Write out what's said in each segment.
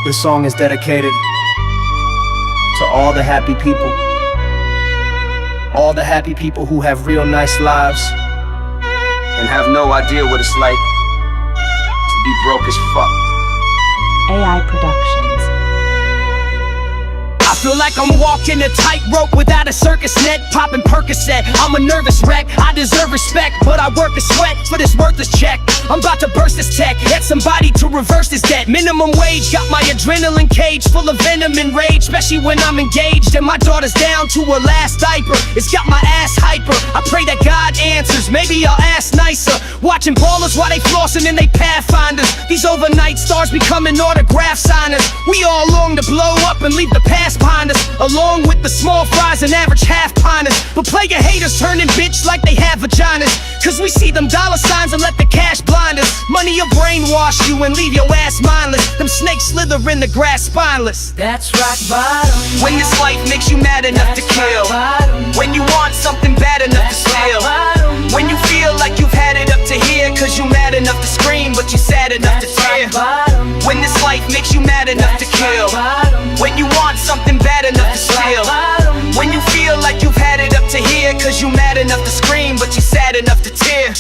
This song is dedicated to all the happy people. All the happy people who have real nice lives and have no idea what it's like to be broke as fuck. AI Productions. I feel like I'm walking a tightrope without a circus net, popping Percocet. I'm a nervous wreck, I deserve respect, but I work a sweat for this worthless check. I'm about to burst this tech, get somebody to reverse this debt. Minimum wage, got my adrenaline cage full of venom and rage, especially when I'm engaged and my daughter's down to her last diaper. It's got my ass hyper, I pray that God answers, maybe I'll ask nicer. Watching ballers while they flossing in they pathfinders. These overnight stars becoming autograph signers. We all long to blow up and leave the past behind us, along with the small fries and average half pinters. But play your haters turning bitch like they have vaginas, cause we see them dollar signs and let the cash blind us. Money will brainwash you and leave your ass mindless. Them snakes slither in the grass spineless. That's rock bottom. When this life makes you mad enough to kill, when you want something bad enough to steal, when you feel like you've had it up to here, cause you mad enough to scream but you sad enough to tear. When this life makes you mad enough to kill, when you want something bad enough to steal, when you feel like you've had it up to here, cause you mad enough to scream but you sad enough to tear.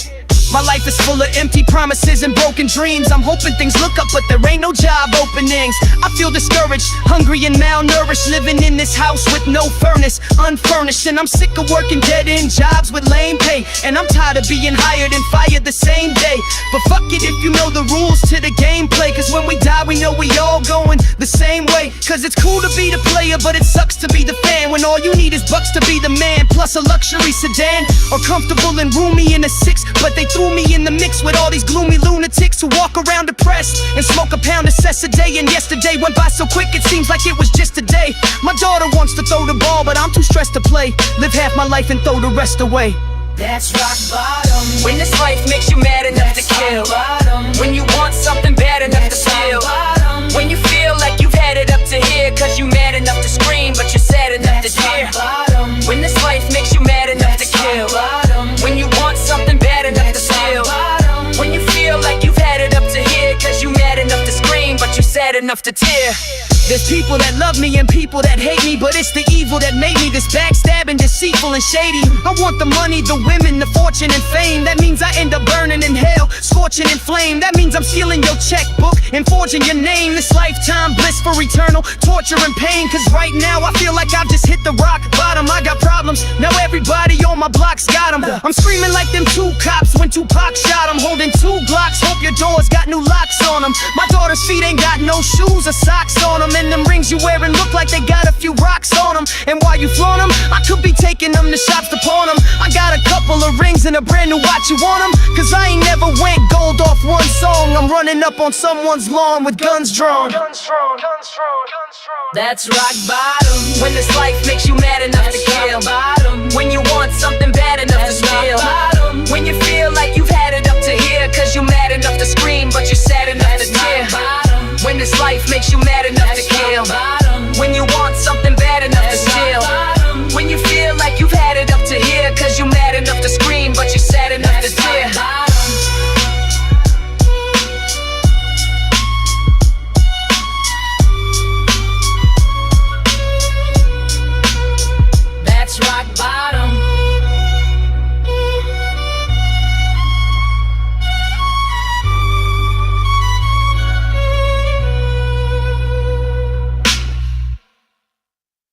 My life is full of empty promises and broken dreams. I'm hoping things look up, but there ain't no job openings. I feel discouraged, hungry and malnourished, living in this house with no furnace, unfurnished. And I'm sick of working dead-end jobs with lame pay, and I'm tired of being hired and fired the same day. But fuck it if you know the rules to the gameplay, cause when we die we know we all going the same way. Cause it's cool to be the player, but it sucks to be the fan, when all you need is bucks to be the man, plus a luxury sedan, or comfortable and roomy in a six. But they threw me in the mix with all these gloomy lunatics who walk around depressed and smoke a pound of cess a day. And yesterday went by so quick it seems like it was just today. My daughter wants to throw the ball, but I'm too stressed to play. Live half my life and throw the rest away. That's rock bottom. When this life makes you mad enough to kill, when you want something bad enough to steal, when you feel like you've had it up to here, cause you mad enough to scream but you're sad enough to tear. When this life makes you mad enough to kill, when you want something bad enough to steal, when you feel like you've had it up to here, cause you mad enough to scream but you're sad enough to tear. There's people that love me and people that hate me, but it's the evil that made me this backstabbing, deceitful and shady. I want the money, the women, the fortune and fame. That means I end up burning in hell, scorching in flame. That means I'm stealing your checkbook and forging your name. This lifetime bliss for eternal torture and pain. Cause right now I feel like I've just hit the rock bottom. I got problems, now everybody on my block's got them. I'm screaming like them two cops when Tupac shot them. Holding two Glocks, hope your doors got new locks on them. My daughter's feet ain't got no shoes or socks on them, and them rings you wearing look like they got a few rocks on them. And while you flaunt them, I could be taking them to shops to pawn them. I got a couple of rings and a brand new watch, you want them? Cause I ain't never went gold off one song. I'm running up on someone's lawn with guns drawn. That's rock bottom. When this life makes you mad enough to kill, when you want something bad enough to steal, when you feel like you